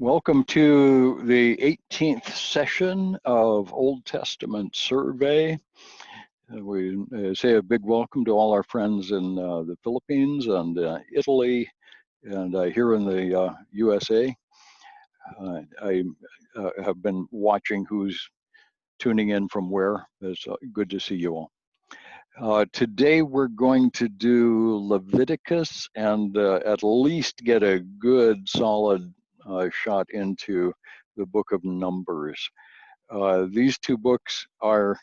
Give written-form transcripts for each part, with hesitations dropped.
Welcome to the 18th session of Old Testament Survey. We say a big welcome to all our friends in the Philippines and Italy and here in the USA. I have been watching who's tuning in from where. It's good to see you all. Today we're going to do Leviticus and at least get a good solid shot into the book of Numbers. These two books are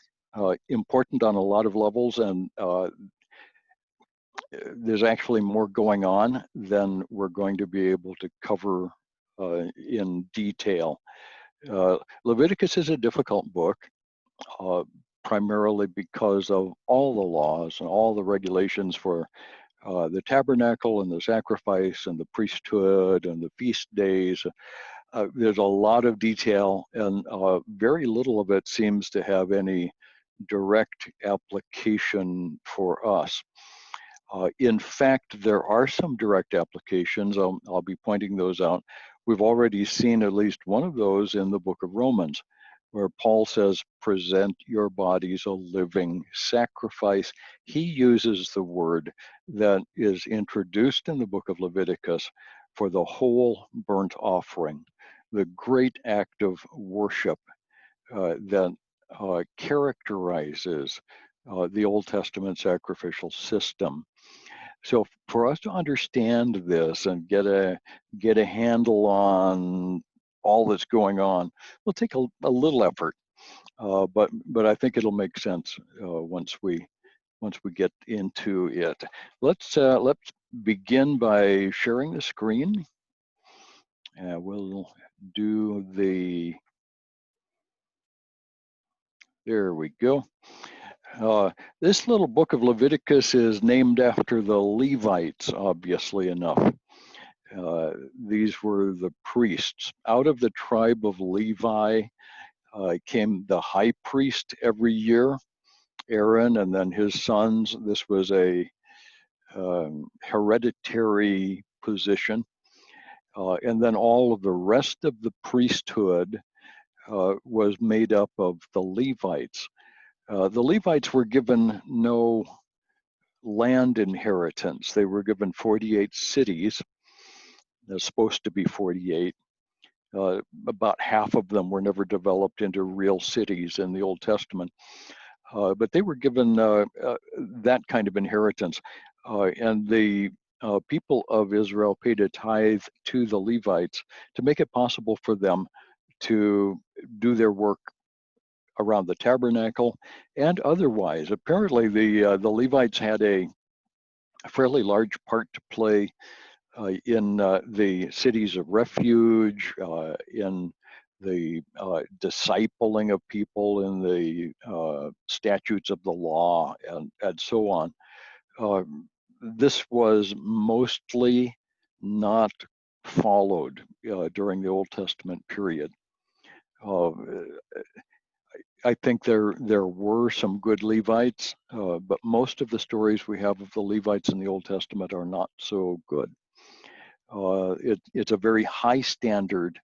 important on a lot of levels, and there's actually more going on than we're going to be able to cover in detail. Leviticus is a difficult book, primarily because of all the laws and all the regulations for the tabernacle and the sacrifice and the priesthood and the feast days. There's a lot of detail, and very little of it seems to have any direct application for us. In fact, there are some direct applications. I'll be pointing those out. We've already seen at least one of those in the book of Romans, where Paul says, present your bodies a living sacrifice. He uses the word that is introduced in the book of Leviticus for the whole burnt offering, the great act of worship that characterizes the Old Testament sacrificial system. So for us to understand this and get a handle on all that's going on will take a little effort, but I think it'll make sense once we get into it. Let's begin by sharing the screen. We'll do the. There we go. This little book of Leviticus is named after the Levites, obviously enough. These were the priests. Out of the tribe of Levi came the high priest every year, Aaron, and then his sons. This was a hereditary position. And then all of the rest of the priesthood was made up of the Levites. The Levites were given no land inheritance. They were given 48 cities. There's supposed to be 48. About half of them were never developed into real cities in the Old Testament. But they were given that kind of inheritance. And the people of Israel paid a tithe to the Levites to make it possible for them to do their work around the tabernacle and otherwise. Apparently, the Levites had a fairly large part to play in the cities of refuge, in the discipling of people, in the statutes of the law, and so on. This was mostly not followed during the Old Testament period. I think there were some good Levites, but most of the stories we have of the Levites in the Old Testament are not so good. It's a very high standard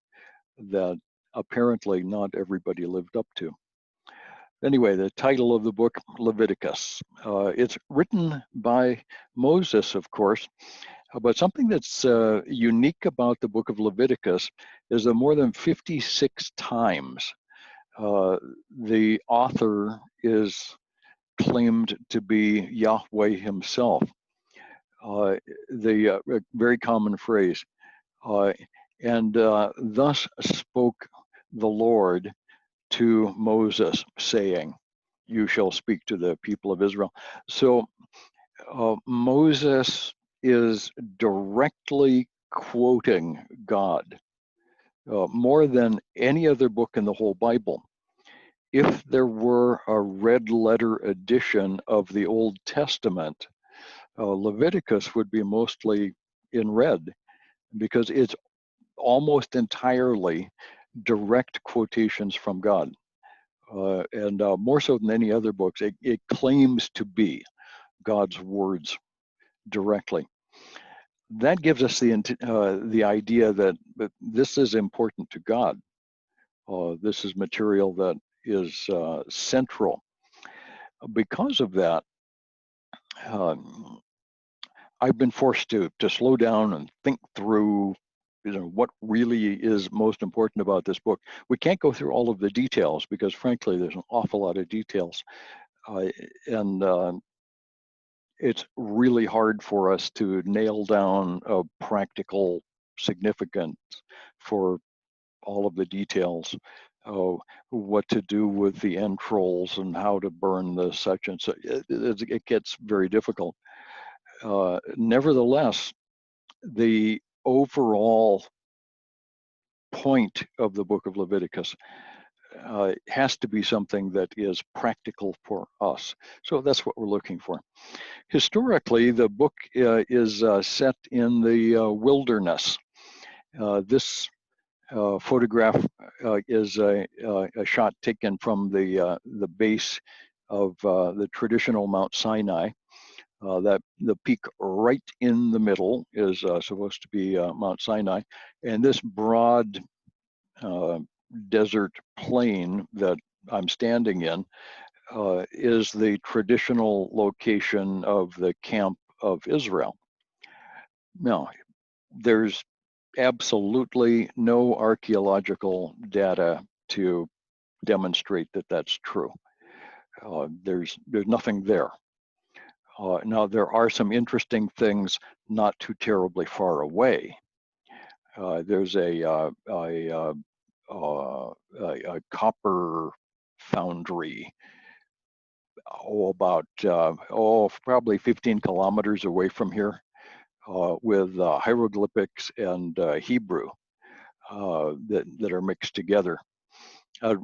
that apparently not everybody lived up to. Anyway, the title of the book, Leviticus. It's written by Moses, of course, but something that's unique about the book of Leviticus is that more than 56 times the author is claimed to be Yahweh himself. The very common phrase, and thus spoke the Lord to Moses, saying, you shall speak to the people of Israel. So Moses is directly quoting God more than any other book in the whole Bible. If there were a red letter edition of the Old Testament, Leviticus would be mostly in red because it's almost entirely direct quotations from God. And more so than any other books, it claims to be God's words directly. That gives us the idea that this is important to God. This is material that is central. Because of that, I've been forced to slow down and think through, what really is most important about this book. We can't go through all of the details because, frankly, there's an awful lot of details, and it's really hard for us to nail down a practical significance for all of the details. What to do with the entrails and how to burn the such and such. It gets very difficult. Nevertheless, the overall point of the book of Leviticus has to be something that is practical for us. So that's what we're looking for. Historically, the book is set in the wilderness. This photograph is a shot taken from the base of the traditional Mount Sinai. That the peak right in the middle is supposed to be Mount Sinai, and this broad desert plain that I'm standing in is the traditional location of the camp of Israel. Now, there's absolutely no archaeological data to demonstrate that that's true. There's nothing there. Now, there are some interesting things not too terribly far away. There's a copper foundry about probably 15 kilometers away from here, with hieroglyphics and Hebrew that are mixed together.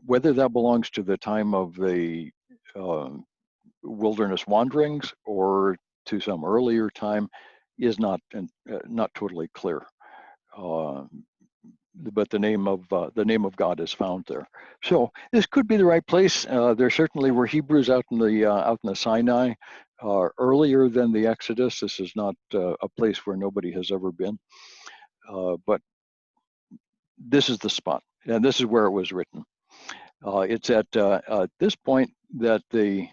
Whether that belongs to the time of the wilderness wanderings or to some earlier time is not totally clear. But the name of God is found there. So this could be the right place. There certainly were Hebrews out in the Sinai earlier than the Exodus. This is not a place where nobody has ever been, but this is the spot, and this is where it was written. It's at this point that the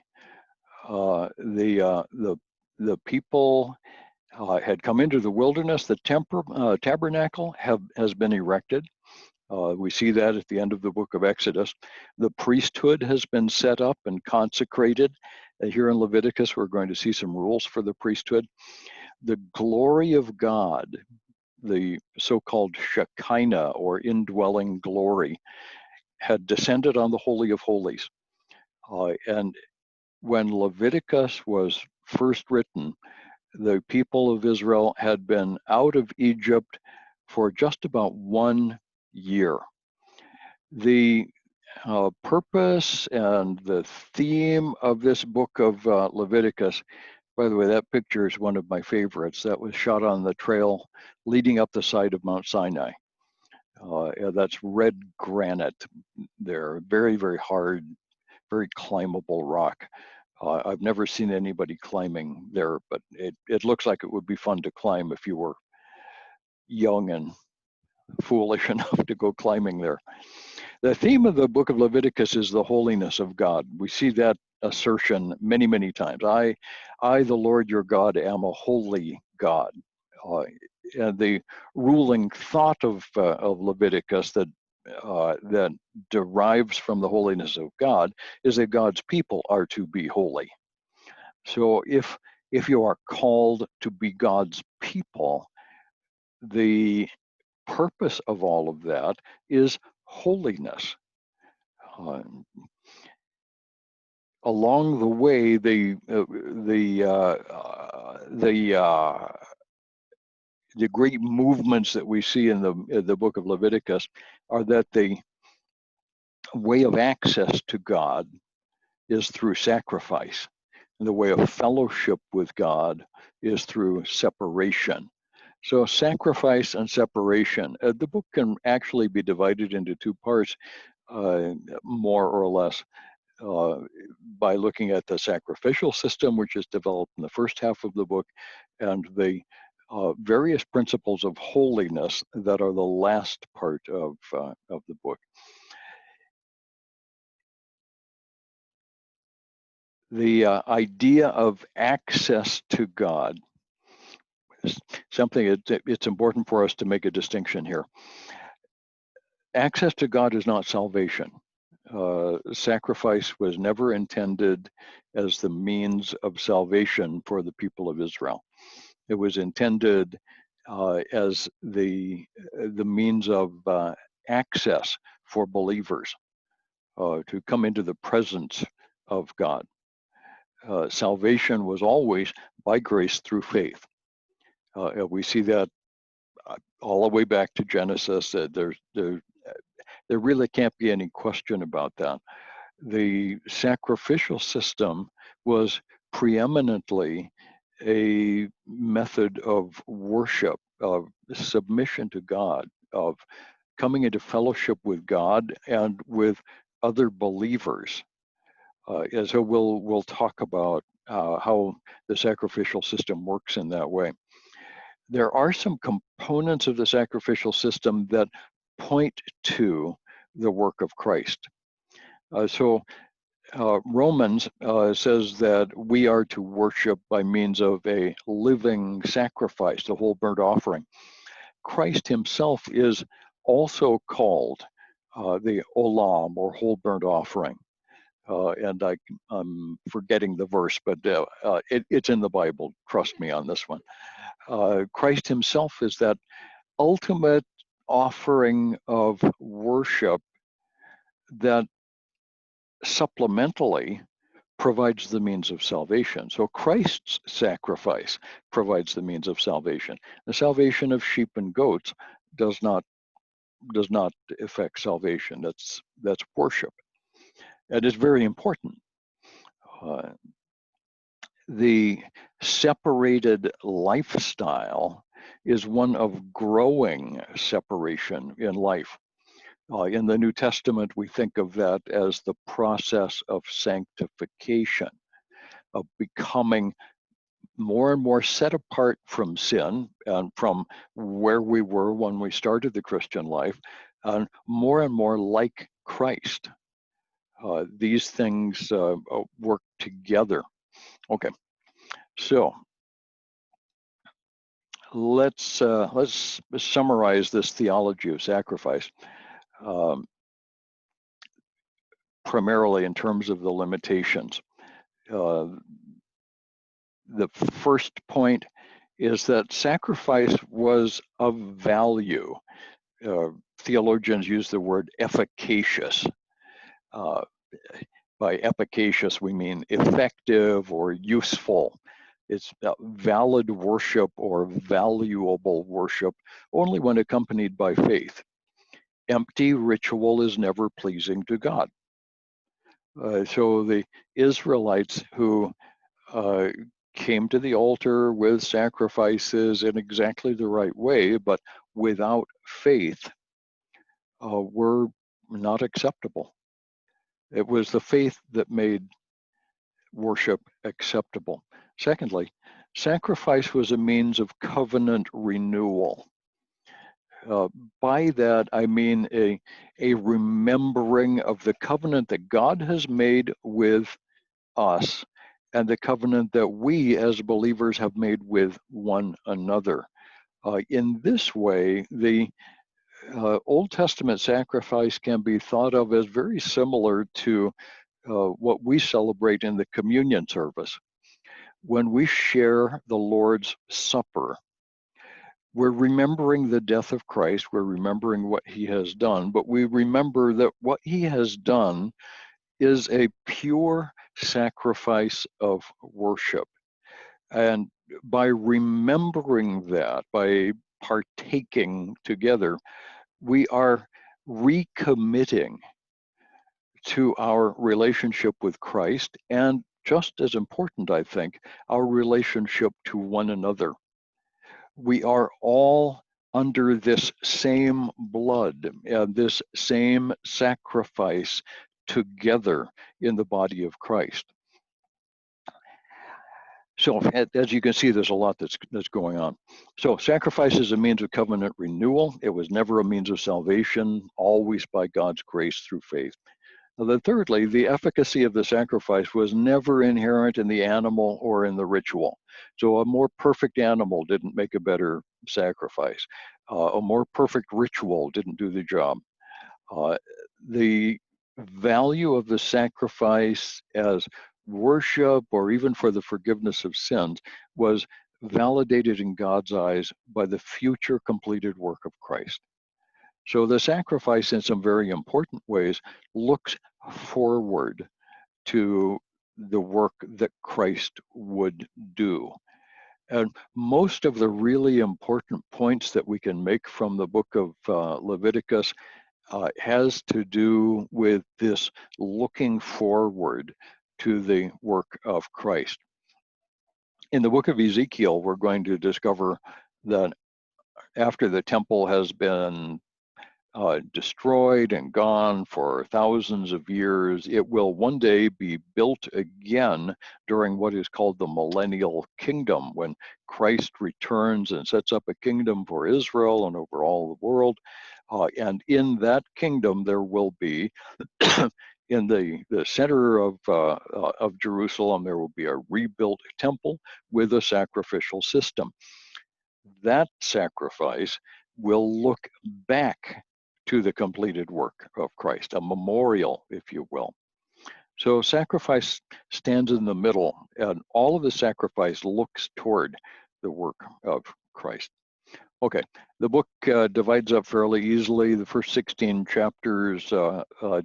people had come into the wilderness. The tabernacle has been erected. We see that at the end of the book of Exodus. The priesthood has been set up and consecrated. Here in Leviticus, we're going to see some rules for the priesthood. The glory of God, the so-called Shekinah, or indwelling glory, had descended on the Holy of Holies. And when Leviticus was first written, the people of Israel had been out of Egypt for just about 1 year. The purpose and the theme of this book of Leviticus, by the way, that picture is one of my favorites. That was shot on the trail leading up the side of Mount Sinai. That's red granite there, very, very hard, very climbable rock. I've never seen anybody climbing there, but it looks like it would be fun to climb if you were young and foolish enough to go climbing there. The theme of the book of Leviticus is the holiness of God. We see that assertion many, many times. I, the Lord your God, am a holy God. And the ruling thought of Leviticus that derives from the holiness of God is that God's people are to be holy. So if you are called to be God's people, the purpose of all of that is holiness. Along the way, the great movements that we see in the book of Leviticus are that the way of access to God is through sacrifice, and the way of fellowship with God is through separation. So sacrifice and separation. The book can actually be divided into two parts, more or less, by looking at the sacrificial system, which is developed in the first half of the book, and the various principles of holiness that are the last part of the book. The idea of access to God is something it's important for us to make a distinction here. Access to God is not salvation. Sacrifice was never intended as the means of salvation for the people of Israel. It was intended as the means of access for believers to come into the presence of God. Salvation was always by grace through faith. We see that all the way back to Genesis. There really can't be any question about that. The sacrificial system was preeminently a method of worship, of submission to God, of coming into fellowship with God and with other believers. And so we'll talk about how the sacrificial system works in that way. There are some components of the sacrificial system that point to the work of Christ. Romans says that we are to worship by means of a living sacrifice, the whole burnt offering. Christ himself is also called the olam, or whole burnt offering. And I'm forgetting the verse, but it's in the Bible. Trust me on this one. Christ himself is that ultimate offering of worship that supplementally provides the means of salvation. So Christ's sacrifice provides the means of salvation. The salvation of sheep and goats does not affect salvation. That's worship. It is very important. The separated lifestyle is one of growing separation in life. In the New Testament, we think of that as the process of sanctification, of becoming more and more set apart from sin and from where we were when we started the Christian life, and more like Christ. These things work together. Okay, so let's summarize this theology of sacrifice, primarily in terms of the limitations. The first point is that sacrifice was of value. Theologians use the word efficacious. By efficacious, we mean effective or useful. It's valid worship or valuable worship only when accompanied by faith. Empty ritual is never pleasing to God. So the Israelites who came to the altar with sacrifices in exactly the right way, but without faith, were not acceptable. It was the faith that made worship acceptable. Secondly, sacrifice was a means of covenant renewal. By that, I mean a remembering of the covenant that God has made with us and the covenant that we as believers have made with one another. In this way, the Old Testament sacrifice can be thought of as very similar to what we celebrate in the communion service. When we share the Lord's Supper, we're remembering the death of Christ, we're remembering what he has done, but we remember that what he has done is a pure sacrifice of worship. And by remembering that, by partaking together, we are recommitting to our relationship with Christ, and just as important, I think, our relationship to one another. We are all under this same blood and this same sacrifice together in the body of Christ. So as you can see, there's a lot that's going on. So sacrifice is a means of covenant renewal. It was never a means of salvation, always by God's grace through faith. Then thirdly, the efficacy of the sacrifice was never inherent in the animal or in the ritual. So a more perfect animal didn't make a better sacrifice. A more perfect ritual didn't do the job. The value of the sacrifice as worship or even for the forgiveness of sins was validated in God's eyes by the future completed work of Christ. So the sacrifice, in some very important ways, looks forward to the work that Christ would do. And most of the really important points that we can make from the book of Leviticus has to do with this looking forward to the work of Christ. In the book of Ezekiel, we're going to discover that after the temple has been destroyed and gone for thousands of years, it will one day be built again during what is called the millennial kingdom, when Christ returns and sets up a kingdom for Israel and over all the world. And in that kingdom, there will be, in the center of Jerusalem, there will be a rebuilt temple with a sacrificial system. That sacrifice will look back to the completed work of Christ, a memorial, if you will. So sacrifice stands in the middle, and all of the sacrifice looks toward the work of Christ. Okay, the book divides up fairly easily. The first 16 chapters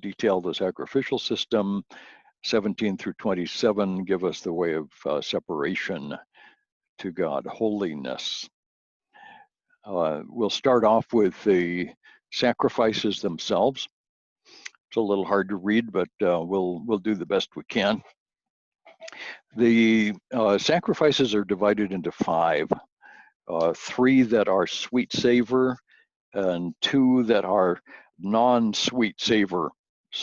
detail the sacrificial system. 17 through 27 give us the way of separation to God, holiness. We'll start off with the sacrifices themselves. It's a little hard to read, but we'll do the best we can. The sacrifices are divided into 5. 3 that are sweet savor, and 2 that are non-sweet savor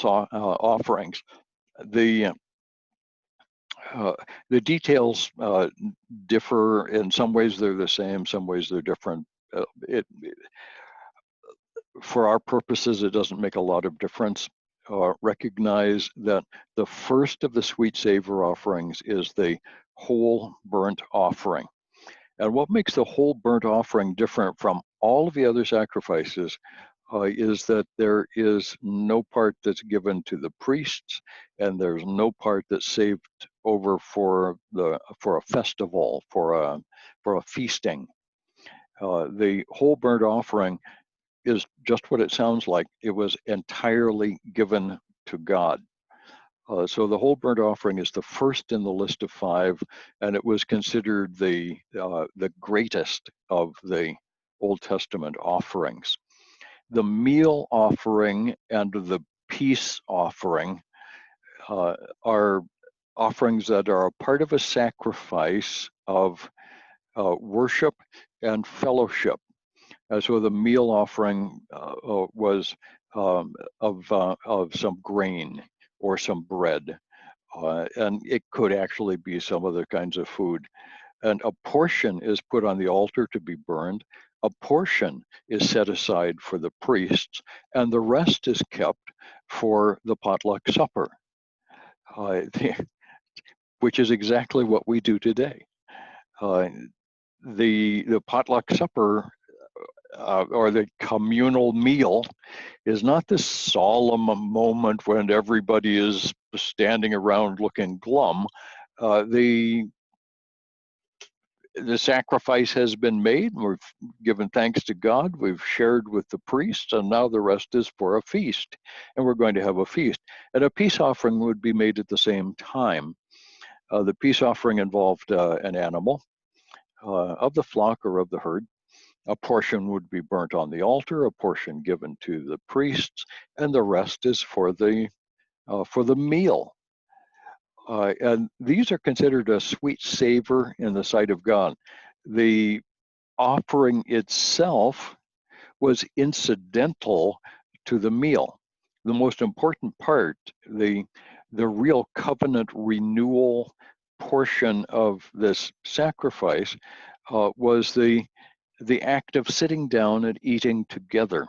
offerings. The details differ. In some ways they're the same, some ways they're different. For our purposes, it doesn't make a lot of difference. Recognize that the first of the sweet savor offerings is the whole burnt offering. And what makes the whole burnt offering different from all of the other sacrifices is that there is no part that's given to the priests, and there's no part that's saved over for a festival, for a feasting. The whole burnt offering is just what it sounds like. It was entirely given to God. So the whole burnt offering is the first in the list of 5, and it was considered the greatest of the Old Testament offerings. The meal offering and the peace offering are offerings that are a part of a sacrifice of worship and fellowship. So the meal offering was of some grain or some bread, and it could actually be some other kinds of food. And a portion is put on the altar to be burned. A portion is set aside for the priests, and the rest is kept for the potluck supper, which is exactly what we do today. The potluck supper or the communal meal is not this solemn moment when everybody is standing around looking glum. The sacrifice has been made. We've given thanks to God. We've shared with the priests, and now the rest is for a feast. And we're going to have a feast. And a peace offering would be made at the same time. The peace offering involved an animal of the flock or of the herd. A portion would be burnt on the altar, a portion given to the priests, and the rest is for the meal. And these are considered a sweet savor in the sight of God. The offering itself was incidental to the meal. The most important part, the real covenant renewal portion of this sacrifice was the act of sitting down and eating together,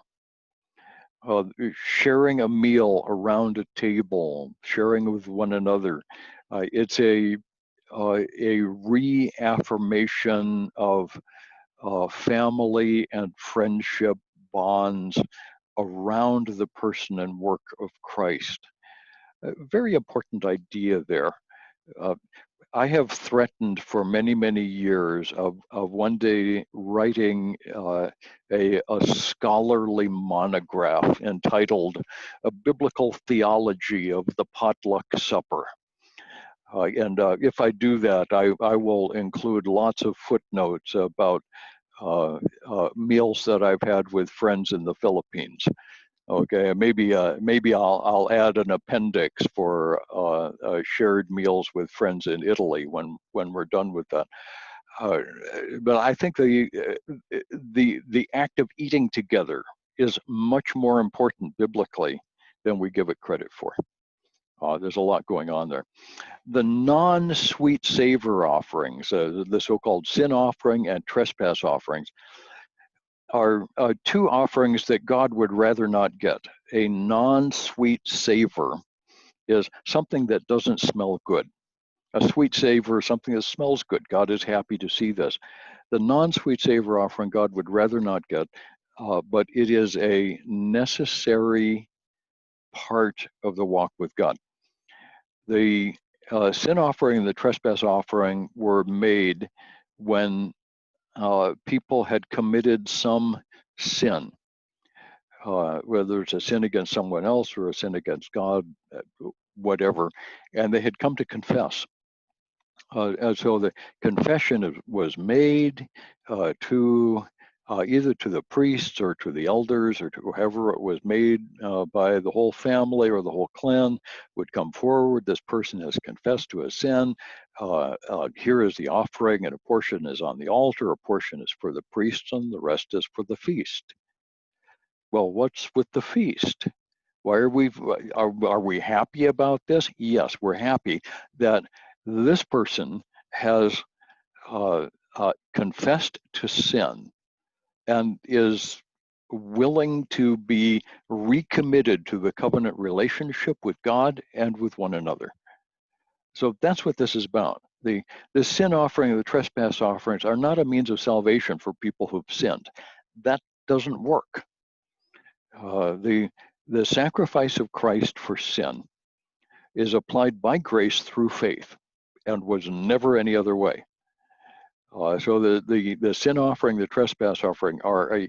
sharing a meal around a table, sharing with one another. It's a reaffirmation of family and friendship bonds around the person and work of Christ. A very important idea there. I have threatened for many, many years of one day writing a scholarly monograph entitled A Biblical Theology of the Potluck Supper. And if I do that, I will include lots of footnotes about meals that I've had with friends in the Philippines. Okay, maybe I'll add an appendix for shared meals with friends in Italy when we're done with that. But I think the act of eating together is much more important biblically than we give it credit for. There's a lot going on there. The non-sweet savor offerings, the so-called sin offering and trespass offerings, are two offerings that God would rather not get. A non-sweet savor is something that doesn't smell good. A sweet savor, something that smells good. God is happy to see this. The non-sweet savor offering God would rather not get, but it is a necessary part of the walk with God. The sin offering and the trespass offering were made when people had committed some sin, whether it's a sin against someone else or a sin against God, whatever, and they had come to confess. And so the confession was made to either to the priests or to the elders or to whoever it was made by the whole family or the whole clan would come forward. This person has confessed to a sin. Here is the offering, and a portion is on the altar, a portion is for the priests, and the rest is for the feast. Well, what's with the feast? Why are we happy about this? Yes, we're happy that this person has confessed to sin and is willing to be recommitted to the covenant relationship with God and with one another. So that's what this is about. The sin offering and the trespass offerings are not a means of salvation for people who've sinned. That doesn't work. The sacrifice of Christ for sin is applied by grace through faith and was never any other way. So the sin offering, the trespass offering are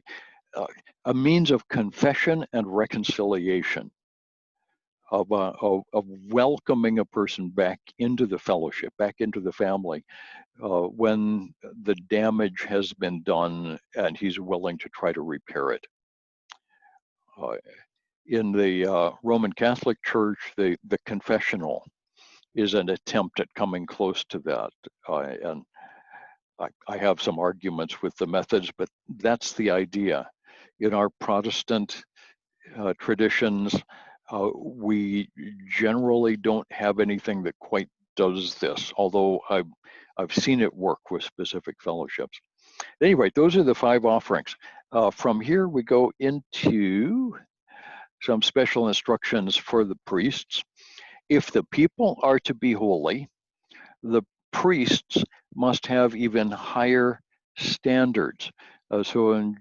a means of confession and reconciliation, of welcoming a person back into the fellowship, back into the family, when the damage has been done and he's willing to try to repair it. In the Roman Catholic Church, the confessional is an attempt at coming close to that. And I have some arguments with the methods, but that's the idea. In our Protestant traditions, we generally don't have anything that quite does this, although I've seen it work with specific fellowships. Anyway, those are the 5 offerings. From here, we go into some special instructions for the priests. If the people are to be holy, the priests must have even higher standards. So in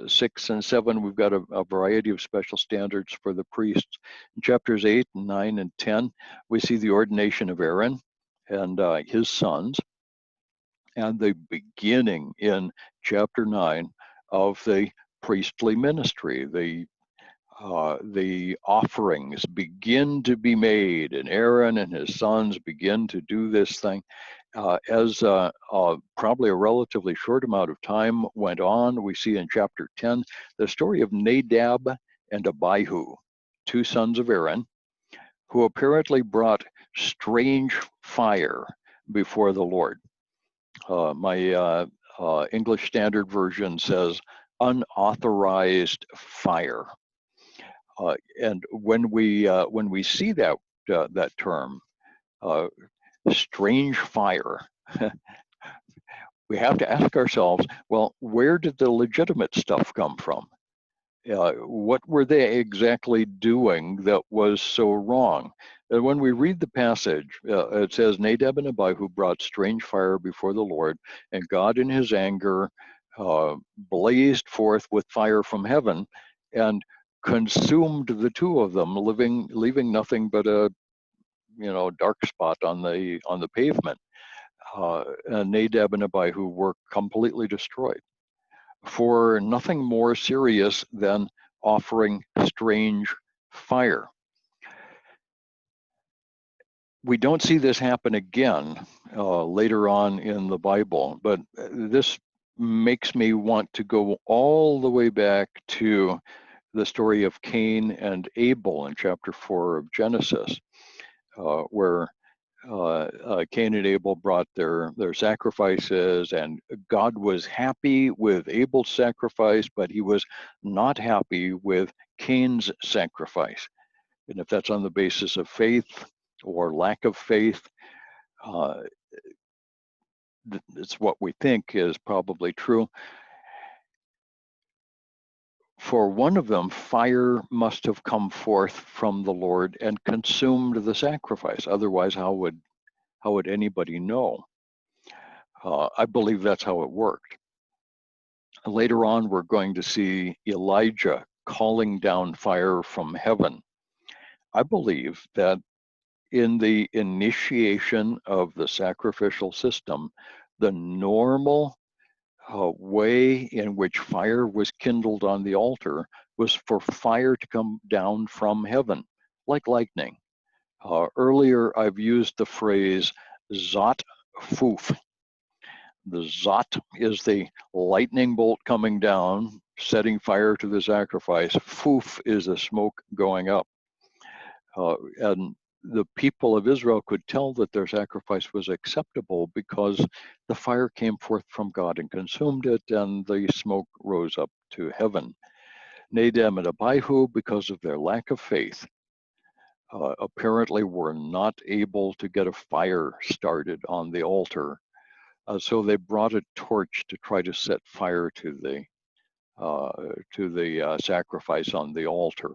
6 and 7, we've got a variety of special standards for the priests. In chapters 8 and 9 and 10, we see the ordination of Aaron and his sons, and the beginning in chapter 9 of the priestly ministry. The offerings begin to be made, and Aaron and his sons begin to do this thing. As probably a relatively short amount of time went on, we see in chapter 10 the story of Nadab and Abihu, 2 sons of Aaron, who apparently brought strange fire before the Lord. My English Standard Version says unauthorized fire. And when we see that term, strange fire. We have to ask ourselves, well, where did the legitimate stuff come from? What were they exactly doing that was so wrong? And when we read the passage, it says, Nadab and Abihu brought strange fire before the Lord, and God in his anger blazed forth with fire from heaven and consumed the two of them, leaving nothing but a dark spot on the pavement. And Nadab and Abihu were completely destroyed for nothing more serious than offering strange fire. We don't see this happen again later on in the Bible, but this makes me want to go all the way back to the story of Cain and Abel in chapter 4 of Genesis, where Cain and Abel brought their sacrifices, and God was happy with Abel's sacrifice, but he was not happy with Cain's sacrifice. And if that's on the basis of faith or lack of faith, it's what we think is probably true. For one of them, fire must have come forth from the Lord and consumed the sacrifice. Otherwise, how would anybody know? I believe that's how it worked. Later on, we're going to see Elijah calling down fire from heaven. I believe that in the initiation of the sacrificial system, the normal way in which fire was kindled on the altar was for fire to come down from heaven, like lightning. Earlier, I've used the phrase zot foof. The zot is the lightning bolt coming down, setting fire to the sacrifice. Foof is the smoke going up. And the people of Israel could tell that their sacrifice was acceptable because the fire came forth from God and consumed it, and the smoke rose up to heaven. Nadab and Abihu, because of their lack of faith, apparently were not able to get a fire started on the altar. So they brought a torch to try to set fire to the sacrifice on the altar.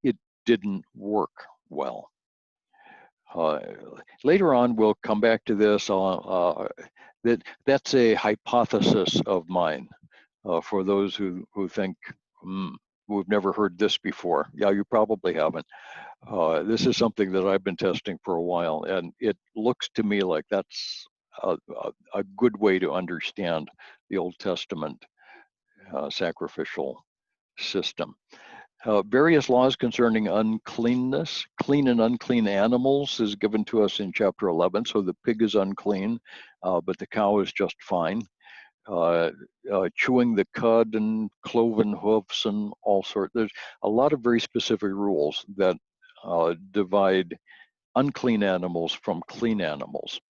It didn't work well. Later on, we'll come back to this. That's a hypothesis of mine for those who think, we've never heard this before. Yeah, you probably haven't. This is something that I've been testing for a while, and it looks to me like that's a good way to understand the Old Testament sacrificial system. Various laws concerning uncleanness, clean and unclean animals is given to us in chapter 11. So the pig is unclean, but the cow is just fine. Chewing the cud and cloven hoofs and all sorts. There's a lot of very specific rules that divide unclean animals from clean animals.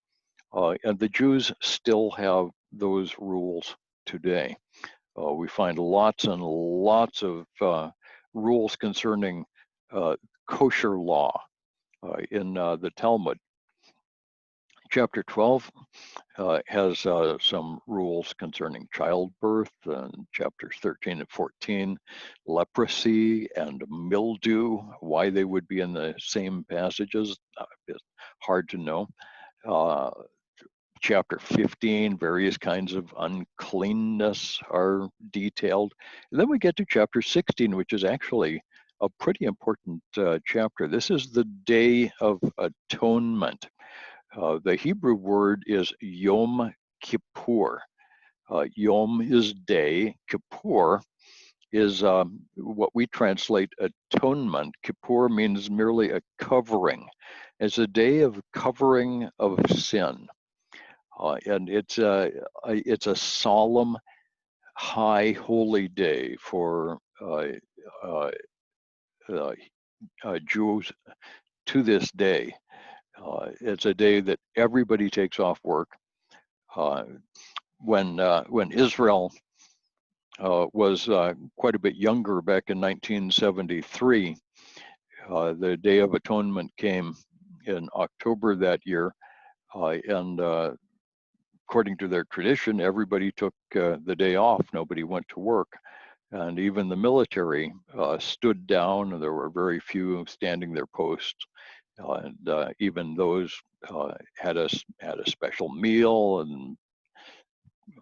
And the Jews still have those rules today. We find lots and lots of rules concerning kosher law in the Talmud. Chapter 12 has some rules concerning childbirth, and chapters 13 and 14, leprosy and mildew, why they would be in the same passages, it's hard to know. Chapter 15, various kinds of uncleanness are detailed. And then we get to chapter 16, which is actually a pretty important chapter. This is the Day of Atonement. The Hebrew word is Yom Kippur. Yom is day, Kippur is what we translate atonement. Kippur means merely a covering. It's a day of covering of sin. And it's a solemn, high, holy day for Jews to this day. It's a day that everybody takes off work. When Israel was quite a bit younger back in 1973, the Day of Atonement came in October that year, and according to their tradition, everybody took the day off. Nobody went to work. And even the military stood down. There were very few standing their posts. And even those had a special meal and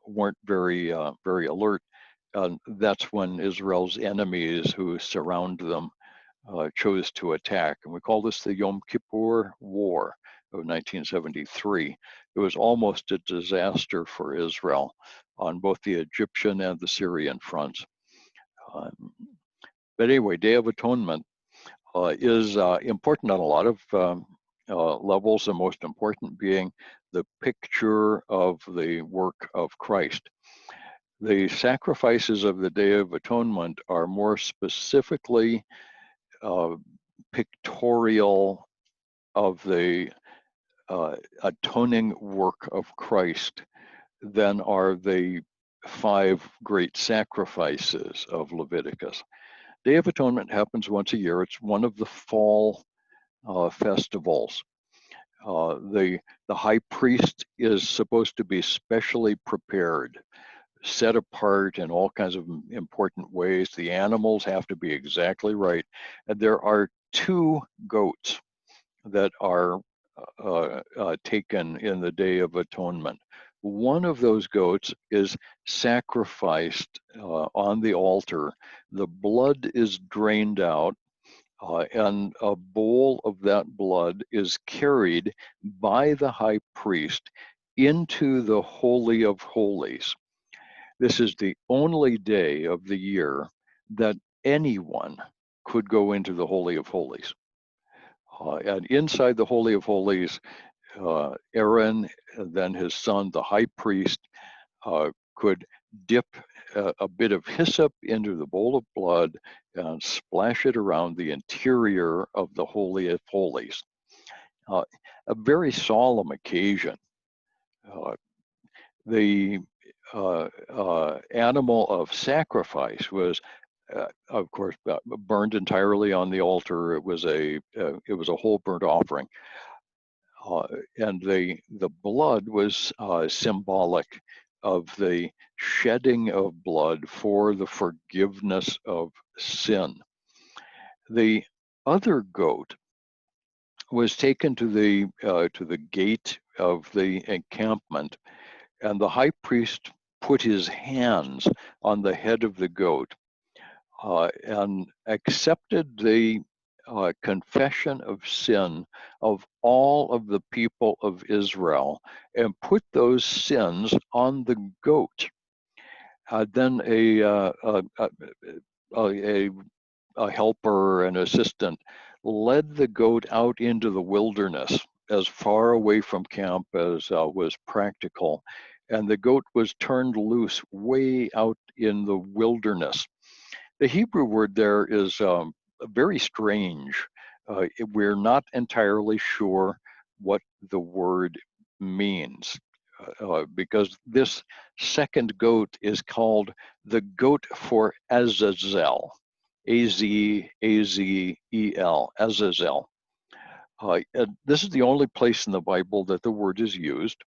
weren't very alert. That's when Israel's enemies, who surround them, chose to attack. And we call this the Yom Kippur War of 1973. It was almost a disaster for Israel on both the Egyptian and the Syrian fronts. But anyway, Day of Atonement is important on a lot of levels, the most important being the picture of the work of Christ. The sacrifices of the Day of Atonement are more specifically pictorial of the atoning work of Christ than are the 5 great sacrifices of Leviticus. Day of Atonement happens once a year. It's one of the fall festivals. The high priest is supposed to be specially prepared, set apart in all kinds of important ways. The animals have to be exactly right. And there are 2 goats that are taken in the Day of Atonement. One of those goats is sacrificed on the altar. The blood is drained out, and a bowl of that blood is carried by the high priest into the Holy of Holies. This is the only day of the year that anyone could go into the Holy of Holies. And inside the Holy of Holies, Aaron, and then his son, the high priest, could dip a bit of hyssop into the bowl of blood and splash it around the interior of the Holy of Holies. A very solemn occasion. The animal of sacrifice was, of course, burned entirely on the altar. It was a whole burnt offering. And the blood was symbolic of the shedding of blood for the forgiveness of sin. The other goat was taken to the gate of the encampment, and the high priest put his hands on the head of the goat and accepted the confession of sin of all of the people of Israel and put those sins on the goat. Then a helper, an assistant, led the goat out into the wilderness as far away from camp as was practical. And the goat was turned loose way out in the wilderness. The Hebrew word there is very strange. We're not entirely sure what the word means because this second goat is called the goat for Azazel, A-Z-A-Z-E-L, Azazel. This is the only place in the Bible that the word is used.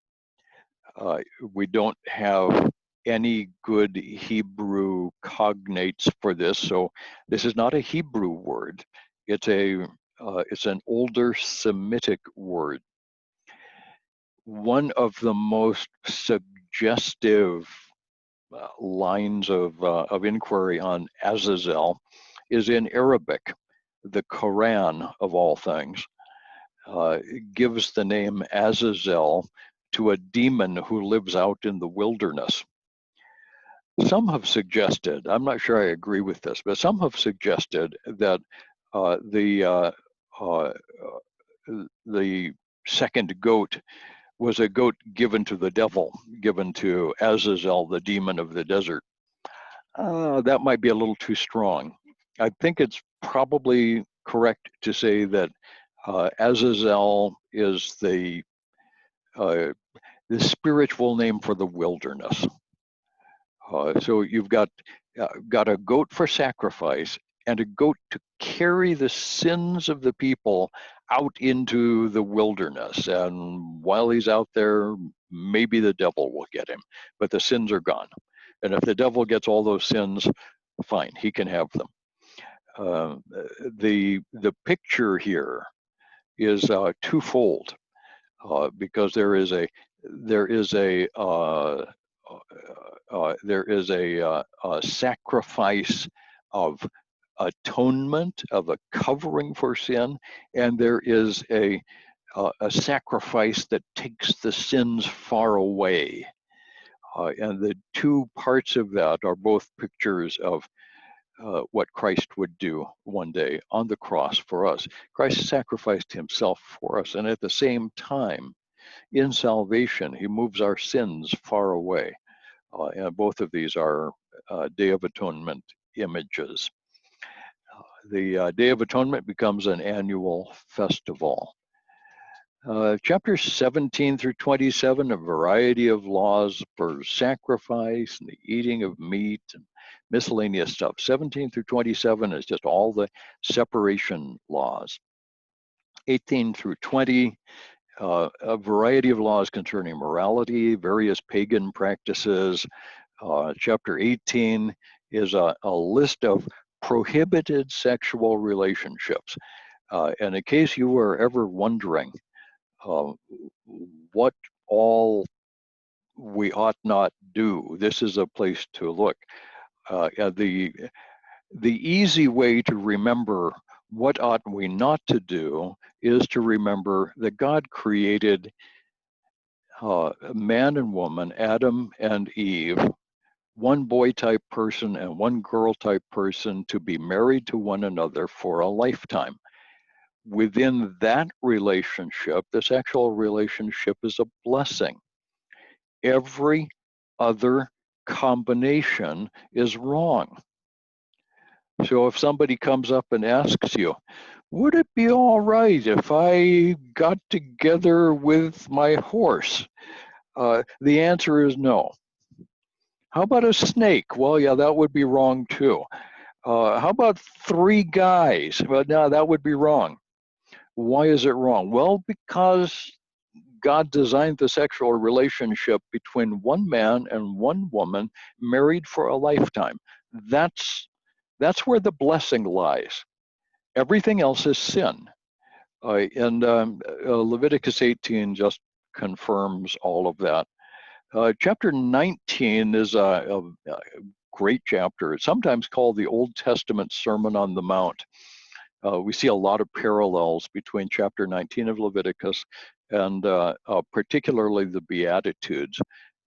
We don't have any good Hebrew cognates for this, so this is not a Hebrew word. It's an older Semitic word. One of the most suggestive lines of inquiry on Azazel is in Arabic. The Quran, of all things, gives the name Azazel to a demon who lives out in the wilderness. Some have suggested, I'm not sure I agree with this, but some have suggested that the second goat was a goat given to the devil, given to Azazel, the demon of the desert. That might be a little too strong. I think it's probably correct to say that Azazel is the spiritual name for the wilderness. So you've got a goat for sacrifice and a goat to carry the sins of the people out into the wilderness. And while he's out there, maybe the devil will get him, but the sins are gone. And if the devil gets all those sins, fine, he can have them. The picture here is twofold, because there is a sacrifice of atonement, of a covering for sin, and there is a sacrifice that takes the sins far away. And the two parts of that are both pictures of what Christ would do one day on the cross for us. Christ sacrificed himself for us, and at the same time, in salvation, he moves our sins far away. And both of these are Day of Atonement images. The Day of Atonement becomes an annual festival. Chapters 17 through 27, a variety of laws for sacrifice and the eating of meat and miscellaneous stuff. 17 through 27 is just all the separation laws. 18 through 20, a variety of laws concerning morality, various pagan practices. Chapter 18 is a list of prohibited sexual relationships. And in case you were ever wondering what all we ought not do, this is a place to look. The easy way to remember what ought we not to do is to remember that God created man and woman, Adam and Eve, one boy type person and one girl type person, to be married to one another for a lifetime. Within that relationship, the sexual relationship is a blessing. Every other combination is wrong. So if somebody comes up and asks you, would it be all right if I got together with my horse? The answer is no. How about a snake? Well, yeah, that would be wrong too. How about three guys? Well, no, that would be wrong. Why is it wrong? Well, because God designed the sexual relationship between one man and one woman married for a lifetime. That's where the blessing lies. Everything else is sin. And Leviticus 18 just confirms all of that. Chapter 19 is a great chapter. It's sometimes called the Old Testament Sermon on the Mount. We see a lot of parallels between chapter 19 of Leviticus and particularly the Beatitudes.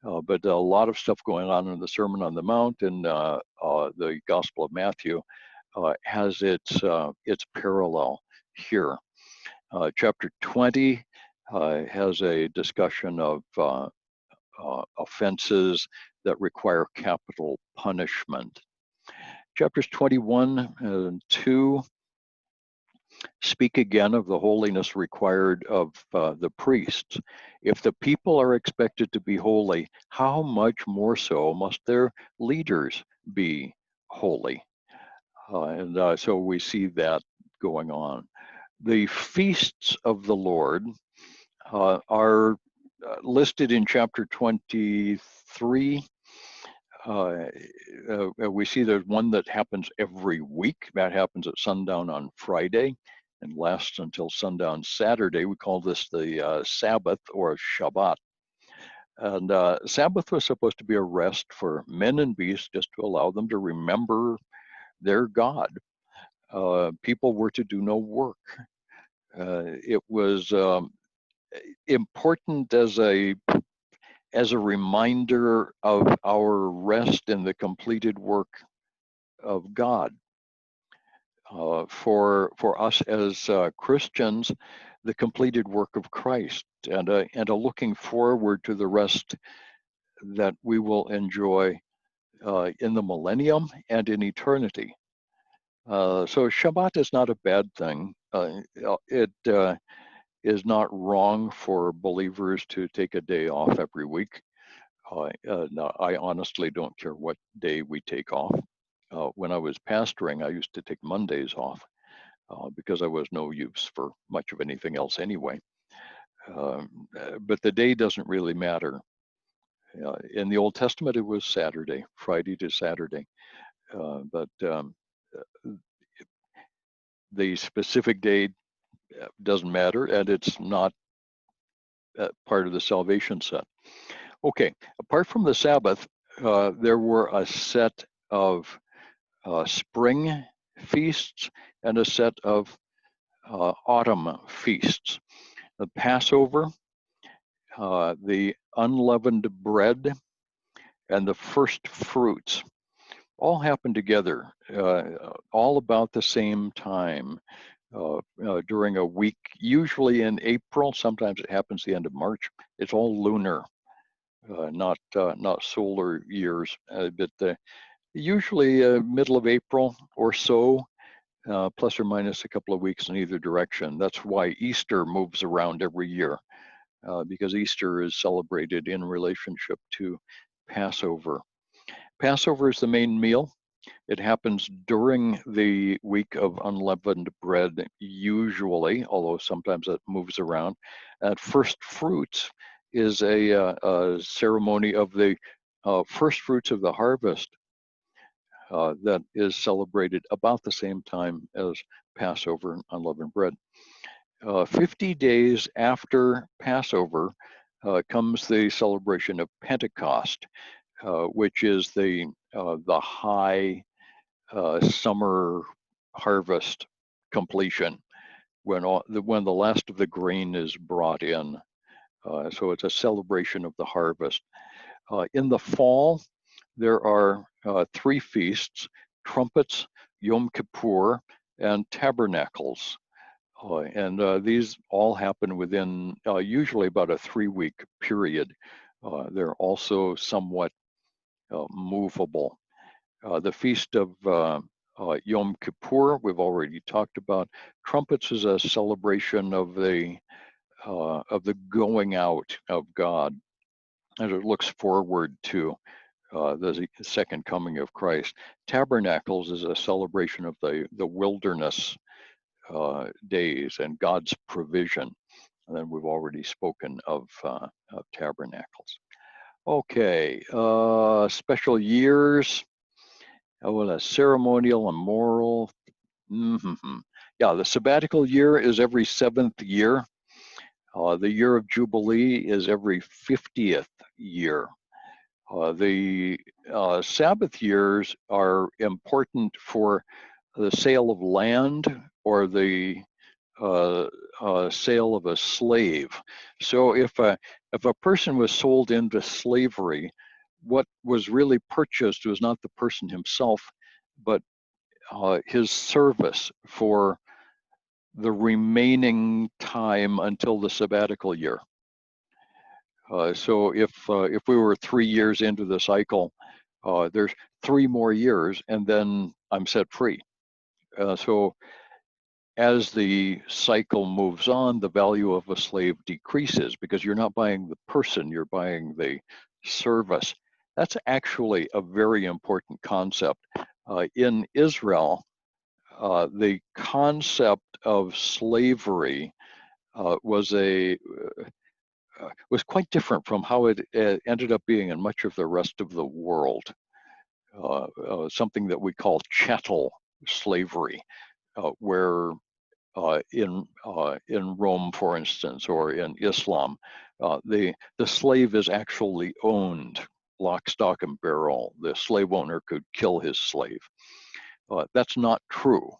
But a lot of stuff going on in the Sermon on the Mount, and the Gospel of Matthew has its parallel here. Chapter 20 has a discussion of offenses that require capital punishment. Chapters 21 and 2 speak again of the holiness required of the priests. If the people are expected to be holy, how much more so must their leaders be holy? And so we see that going on. The feasts of the Lord are listed in chapter 23. We see there's one that happens every week. That happens at sundown on Friday and lasts until sundown Saturday. We call this the Sabbath or Shabbat. And Sabbath was supposed to be a rest for men and beasts, just to allow them to remember their God. People were to do no work. It was important as a reminder of our rest in the completed work of God. For us as Christians, the completed work of Christ, and a looking forward to the rest that we will enjoy in the millennium and in eternity. So Shabbat is not a bad thing. It is not wrong for believers to take a day off every week. Now, I honestly don't care what day we take off. When I was pastoring, I used to take Mondays off. because I was no use for much of anything else anyway. But the day doesn't really matter. In the Old Testament, it was Saturday, Friday to Saturday. But the specific day doesn't matter, and it's not part of the salvation set. Okay, apart from the Sabbath, there were a set of spring feasts and a set of autumn feasts. The Passover, the unleavened bread, and the first fruits all happen together, all about the same time, during a week, usually in April. Sometimes it happens the end of March. It's all lunar, not solar years, but usually middle of April or so, plus or minus a couple of weeks in either direction. That's why Easter moves around every year, because Easter is celebrated in relationship to Passover. Passover is the main meal. It happens during the week of unleavened bread, usually, although sometimes it moves around. And first fruits is a ceremony of the first fruits of the harvest that is celebrated about the same time as Passover and unleavened bread. 50 days after Passover comes the celebration of Pentecost, which is the high summer harvest completion, when the last of the grain is brought in. So it's a celebration of the harvest. In the fall, there are 3 feasts: trumpets, Yom Kippur, and tabernacles. And these all happen within usually about a 3-week period. They're also somewhat movable. The feast of Yom Kippur, we've already talked about. Trumpets is a celebration of the going out of God, as it looks forward to the second coming of Christ. Tabernacles is a celebration of the wilderness days and God's provision. And then we've already spoken of tabernacles. Okay, special years. Well, a ceremonial and moral. Yeah, the sabbatical year is every 7th year. The year of Jubilee is every 50th year. The Sabbath years are important for the sale of land or the sale of a slave. So if a person was sold into slavery, what was really purchased was not the person himself, but his service for the remaining time until the sabbatical year. So if we were 3 years into the cycle, there's 3 more years, and then I'm set free. So as the cycle moves on, the value of a slave decreases because you're not buying the person, you're buying the service. That's actually a very important concept. In Israel, the concept of slavery was quite different from how it ended up being in much of the rest of the world. Something that we call chattel slavery, where in Rome, for instance, or in Islam, the slave is actually owned, lock, stock, and barrel. The slave owner could kill his slave. That's not true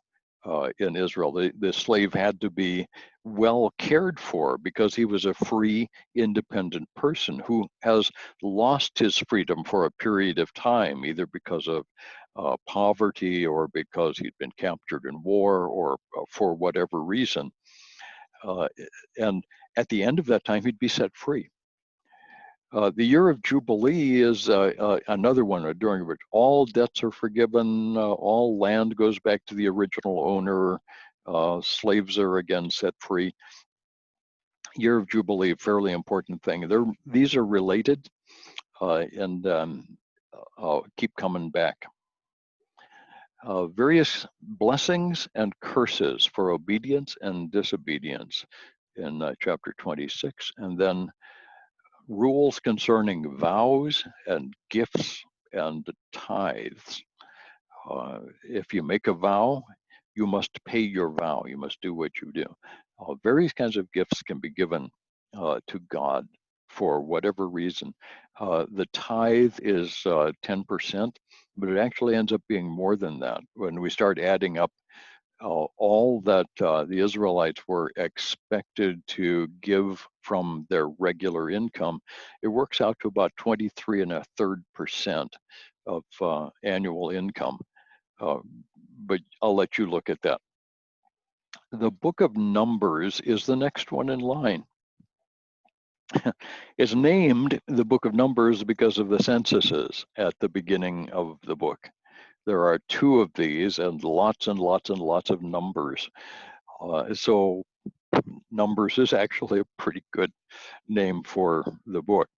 in Israel. The slave had to be well cared for because he was a free, independent person who has lost his freedom for a period of time, either because of poverty or because he'd been captured in war or for whatever reason. And at the end of that time, he'd be set free. The year of Jubilee is another one during which all debts are forgiven, all land goes back to the original owner, slaves are again set free. Year of Jubilee, fairly important thing. These are related and keep coming back. various blessings and curses for obedience and disobedience in chapter 26, and then rules concerning vows and gifts and tithes. If you make a vow, you must pay your vow. You must do what you do. Various kinds of gifts can be given to God for whatever reason. The tithe is 10%, but it actually ends up being more than that. When we start adding up all that the Israelites were expected to give from their regular income, it works out to about 23.33% of annual income. But I'll let you look at that. The book of Numbers is the next one in line. It's named the book of Numbers because of the censuses at the beginning of the book. There are 2 of these and lots and lots and lots of numbers. So Numbers is actually a pretty good name for the book.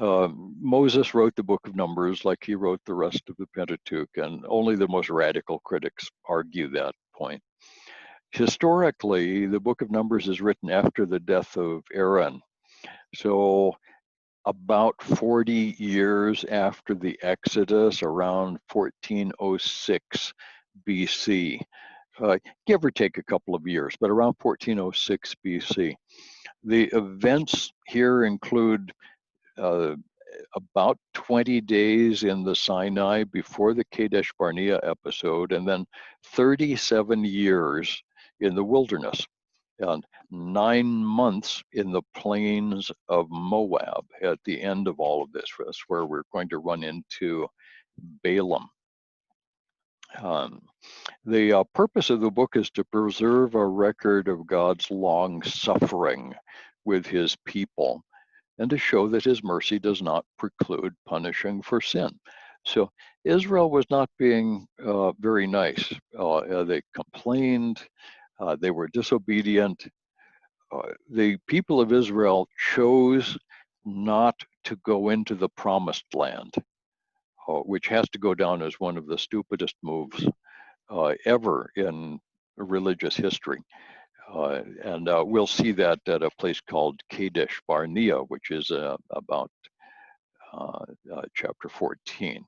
Moses wrote the book of Numbers like he wrote the rest of the Pentateuch, and only the most radical critics argue that point. Historically, the book of Numbers is written after the death of Aaron. So about 40 years after the Exodus, around 1406 BC, give or take a couple of years, but around 1406 BC. The events here include about 20 days in the Sinai before the Kadesh Barnea episode, and then 37 years in the wilderness, and 9 months in the plains of Moab at the end of all of this. That's where we're going to run into Balaam. The purpose of the book is to preserve a record of God's long suffering with his people, and to show that his mercy does not preclude punishing for sin. So Israel was not being very nice. They complained, they were disobedient. The people of Israel chose not to go into the promised land, which has to go down as one of the stupidest moves ever in religious history. And we'll see that at a place called Kadesh Barnea, which is about chapter 14.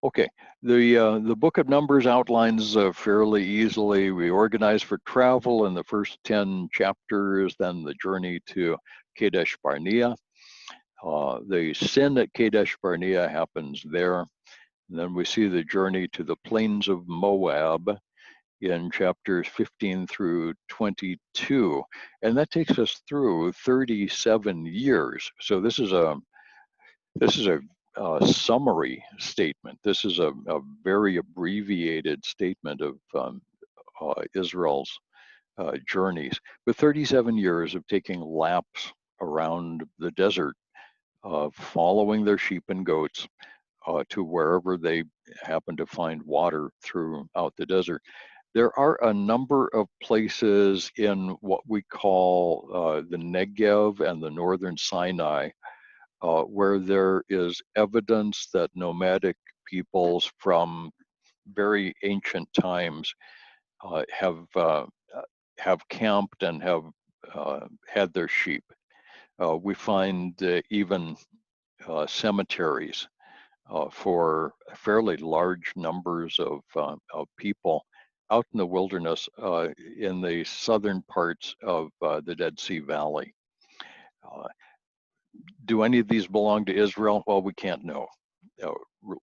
Okay, the book of Numbers outlines fairly easily. We organize for travel in the first 10 chapters, then the journey to Kadesh Barnea. The sin at Kadesh Barnea happens there. And then we see the journey to the plains of Moab in chapters 15 through 22. And that takes us through 37 years. So this is a summary statement. This is a very abbreviated statement of Israel's journeys, with 37 years of taking laps around the desert, following their sheep and goats to wherever they happen to find water throughout the desert. There are a number of places in what we call the Negev and the northern Sinai where there is evidence that nomadic peoples from very ancient times have camped and have had their sheep. We find even cemeteries for fairly large numbers of people out in the wilderness in the southern parts of the Dead Sea Valley. Do any of these belong to Israel? Well, we can't know.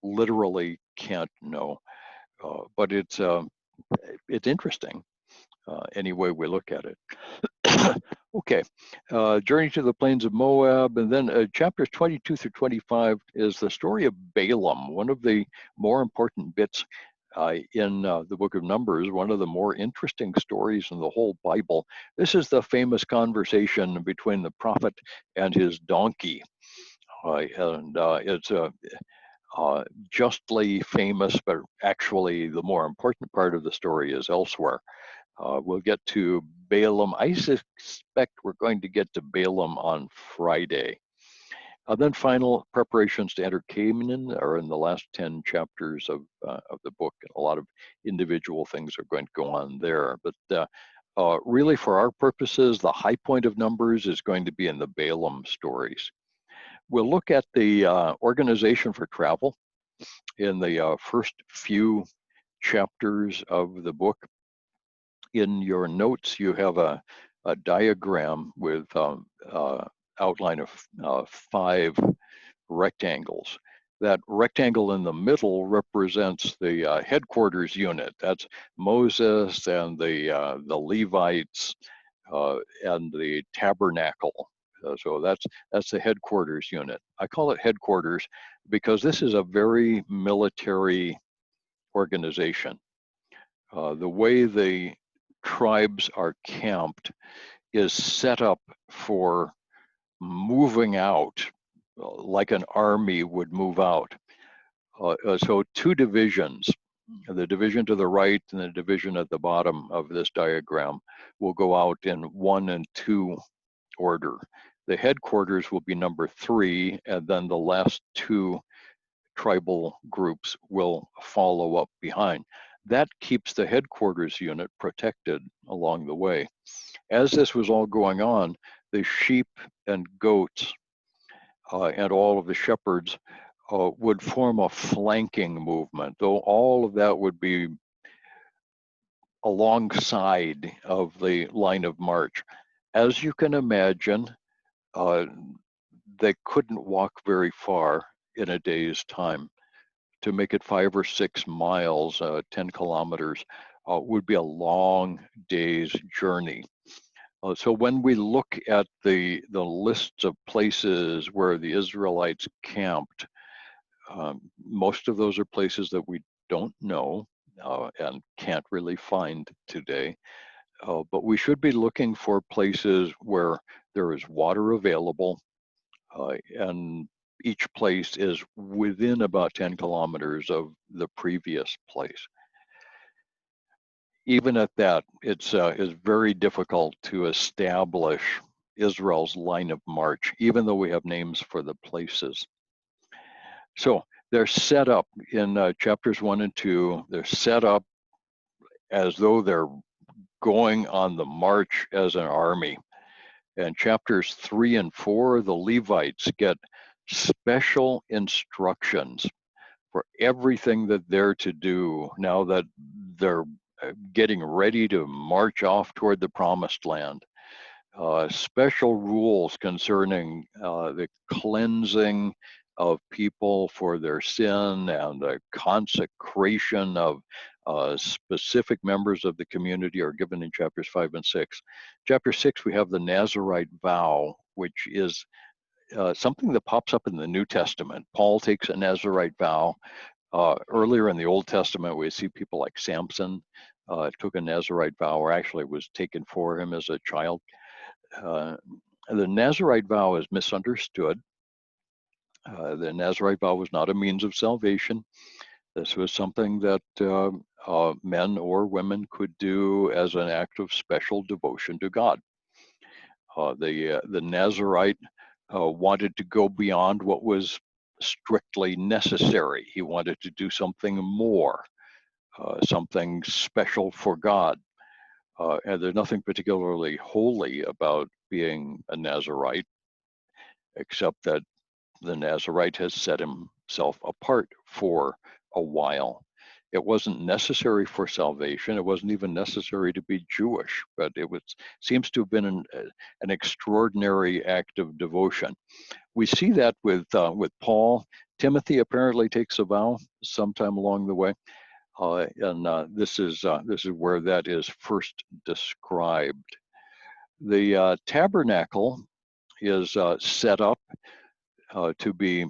Literally can't know. But it's interesting any way we look at it. Okay, journey to the plains of Moab, and then chapters 22 through 25 is the story of Balaam, one of the more important bits in the book of Numbers, one of the more interesting stories in the whole Bible. This is the famous conversation between the prophet and his donkey. And it's justly famous, but actually the more important part of the story is elsewhere. We'll get to Balaam. I suspect we're going to get to Balaam on Friday. Then final preparations to enter Canaan are in the last 10 chapters of the book. And a lot of individual things are going to go on there. But really, for our purposes, the high point of Numbers is going to be in the Balaam stories. We'll look at the organization for travel in the first few chapters of the book. In your notes, you have a diagram with outline of 5 rectangles. That rectangle in the middle represents the headquarters unit. That's Moses and the Levites and the tabernacle. So that's the headquarters unit. I call it headquarters because this is a very military organization. The way the tribes are camped is set up for moving out like an army would move out. So 2 divisions, the division to the right and the division at the bottom of this diagram, will go out in 1 and 2 order. The headquarters will be number 3, and then the last 2 tribal groups will follow up behind. That keeps the headquarters unit protected along the way. As this was all going on, the sheep and goats and all of the shepherds would form a flanking movement, though all of that would be alongside of the line of march. As you can imagine, they couldn't walk very far in a day's time. To make it 5 or 6 miles, 10 kilometers, would be a long day's journey. So when we look at the lists of places where the Israelites camped, most of those are places that we don't know and can't really find today. But we should be looking for places where there is water available, and each place is within about 10 kilometers of the previous place. Even at that, it's very difficult to establish Israel's line of march, even though we have names for the places. So they're set up in chapters 1 and 2. They're set up as though they're going on the march as an army. And chapters 3 and 4, the Levites get special instructions for everything that they're to do now that they're getting ready to march off toward the promised land. Special rules concerning the cleansing of people for their sin and the consecration of specific members of the community are given in chapters 5 and 6. Chapter 6, we have the Nazirite vow, which is something that pops up in the New Testament. Paul takes a Nazirite vow. Earlier in the Old Testament, we see people like Samson took a Nazirite vow, or actually it was taken for him as a child. The Nazirite vow is misunderstood. The Nazirite vow was not a means of salvation. This was something that men or women could do as an act of special devotion to God. The Nazirite wanted to go beyond what was strictly necessary. He wanted to do something more, something special for God. And there's nothing particularly holy about being a Nazirite, except that the Nazirite has set himself apart for a while. It wasn't necessary for salvation. It wasn't even necessary to be Jewish, but seems to have been an extraordinary act of devotion. We see that with Paul. Timothy apparently takes a vow sometime along the way, and this is where that is first described. The tabernacle is set up to be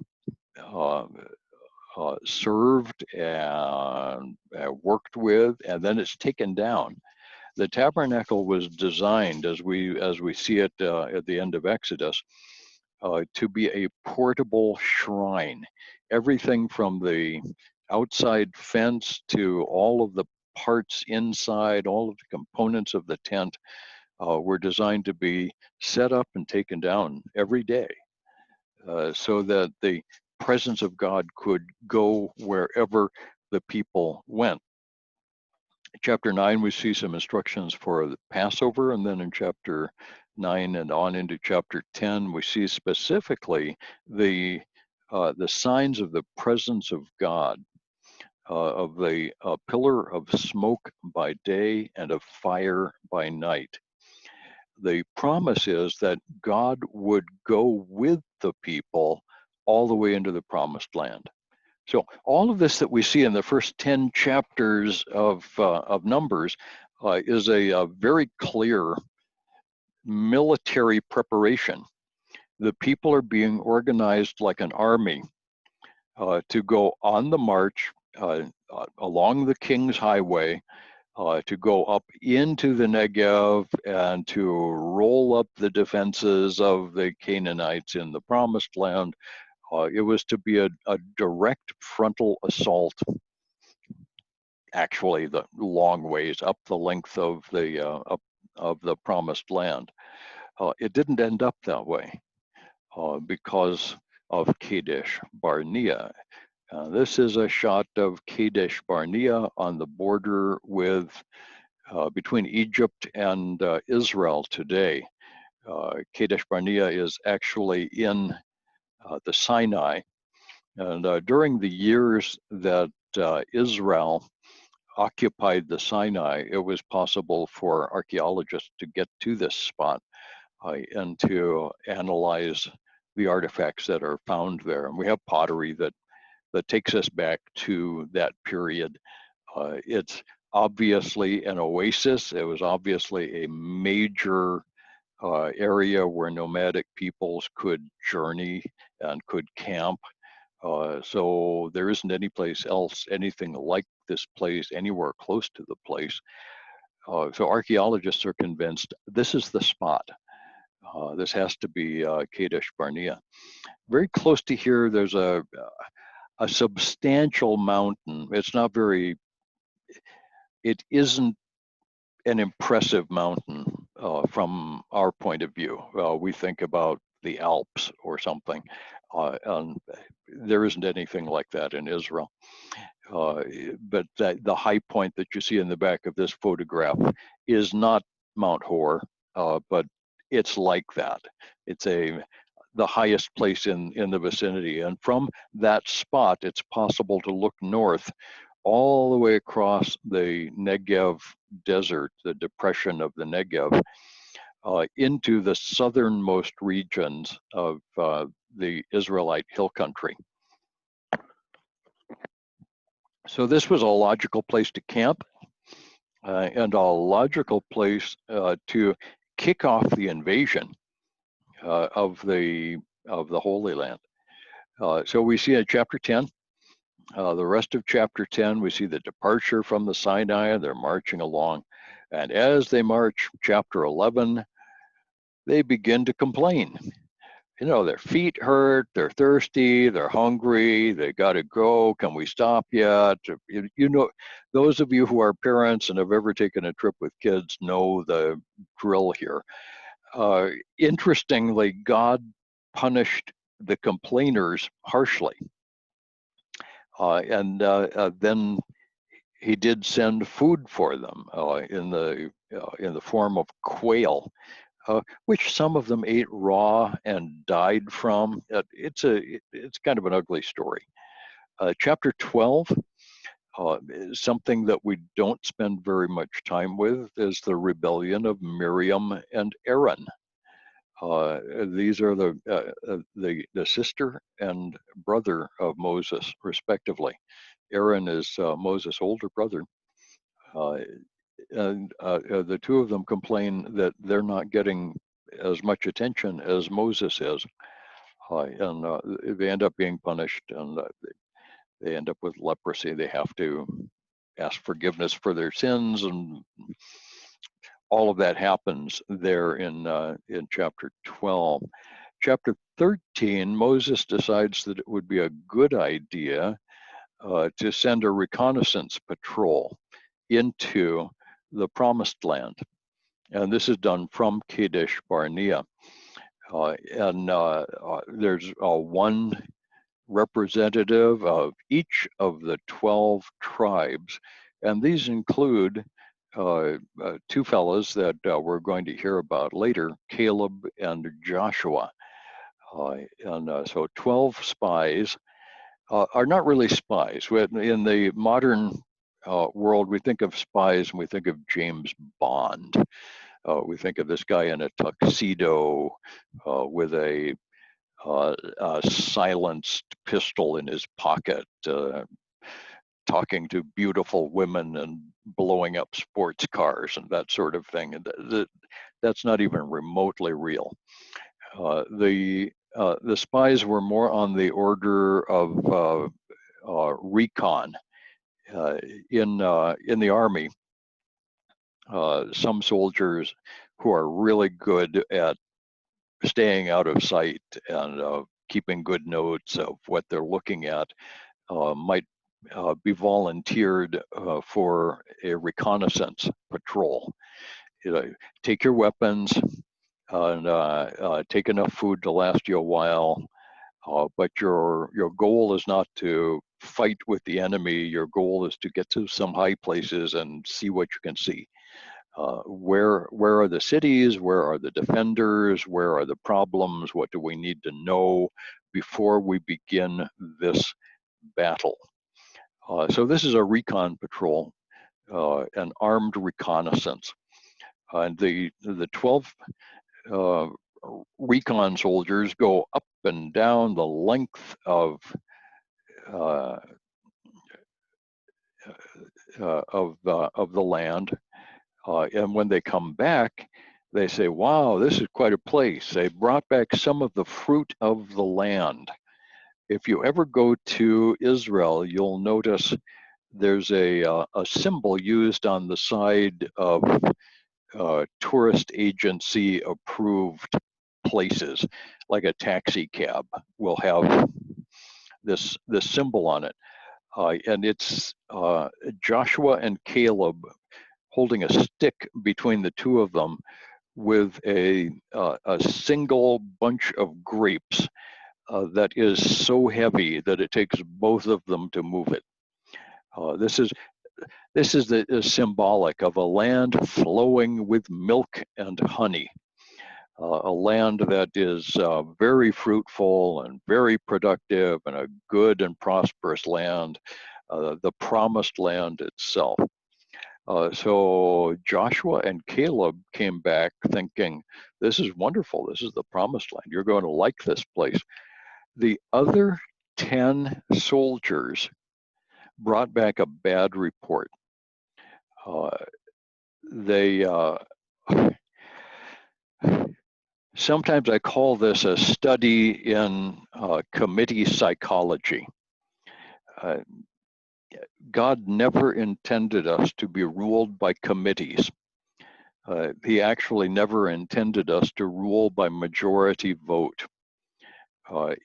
served and worked with, and then it's taken down. The tabernacle was designed, as we see it at the end of Exodus, to be a portable shrine. Everything from the outside fence to all of the parts inside, all of the components of the tent were designed to be set up and taken down every day. so that the presence of God could go wherever the people went. Chapter 9, we see some instructions for the Passover, and then in chapter 9 and on into chapter 10, we see specifically the signs of the presence of God, of the pillar of smoke by day and of fire by night. The promise is that God would go with the people all the way into the promised land. So all of this that we see in the first 10 chapters of Numbers is a very clear military preparation. The people are being organized like an army to go on the march along the King's Highway, to go up into the Negev and to roll up the defenses of the Canaanites in the Promised Land. It was to be a direct frontal assault, actually, the long ways up the length of the Promised Land. It didn't end up that way because of Kadesh Barnea. This is a shot of Kadesh Barnea on the border with between Egypt and Israel today. Kadesh Barnea is actually in the Sinai. And during the years that Israel occupied the Sinai, it was possible for archaeologists to get to this spot and to analyze the artifacts that are found there. And we have pottery that takes us back to that period. It's obviously an oasis. It was obviously a major area where nomadic peoples could journey and could camp. So there isn't any place else, anything like this place, anywhere close to the place. So archaeologists are convinced this is the spot. This has to be Kadesh Barnea. Very close to here, there's a substantial mountain. It's not very, it isn't an impressive mountain from our point of view. We think about the Alps or something, and there isn't anything like that in Israel. But the high point that you see in the back of this photograph is not Mount Hor, but it's like that. It's the highest place in the vicinity. And from that spot, it's possible to look north all the way across the Negev desert, the depression of the Negev, into the southernmost regions of the Israelite hill country. So this was a logical place to camp and a logical place to kick off the invasion of the Holy Land. So we see in chapter 10, the rest of chapter 10, we see the departure from the Sinai. They're marching along. And as they march, chapter 11, they begin to complain. You know, their feet hurt, they're thirsty, they're hungry, they got to go. Can we stop yet? You know, those of you who are parents and have ever taken a trip with kids know the drill here. Interestingly, God punished the complainers harshly. And then he did send food for them in the form of quail, which some of them ate raw and died from. It's kind of an ugly story. Chapter 12, something that we don't spend very much time with, is the rebellion of Miriam and Aaron. These are the sister and brother of Moses, respectively. Aaron is Moses' older brother. And the two of them complain that they're not getting as much attention as Moses is. And they end up being punished, and they end up with leprosy. They have to ask forgiveness for their sins, and all of that happens there in chapter 12. Chapter 13, Moses decides that it would be a good idea to send a reconnaissance patrol into the promised land. And this is done from Kadesh Barnea. There's one representative of each of the 12 tribes, and these include two fellows that we're going to hear about later, Caleb and Joshua. So 12 spies are not really spies. In the modern world, we think of spies and we think of James Bond. We think of this guy in a tuxedo with a silenced pistol in his pocket, talking to beautiful women and blowing up sports cars and that sort of thing. That's not even remotely real. The spies were more on the order of recon. In the army, some soldiers who are really good at staying out of sight and keeping good notes of what they're looking at might be volunteered for a reconnaissance patrol. Take your weapons and take enough food to last you a while, but your goal is not to fight with the enemy. Your goal is to get to some high places and see what you can see. Where are the cities? Where are the defenders? Where are the problems? What do we need to know before we begin this battle? So this is a recon patrol, an armed reconnaissance. And the 12 recon soldiers go up and down the length of the land, and when they come back, they say, "Wow, this is quite a place." They brought back some of the fruit of the land. If you ever go to Israel, you'll notice there's a symbol used on the side of tourist agency approved places, like a taxi cab will have this symbol on it, and it's Joshua and Caleb holding a stick between the two of them with a single bunch of grapes that is so heavy that it takes both of them to move it. This is the symbolic of a land flowing with milk and honey, a land that is very fruitful and very productive and a good and prosperous land, the promised land itself. So Joshua and Caleb came back thinking, this is wonderful. This is the promised land. You're going to like this place. The other 10 soldiers brought back a bad report. Sometimes I call this a study in committee psychology. God never intended us to be ruled by committees. He actually never intended us to rule by majority vote.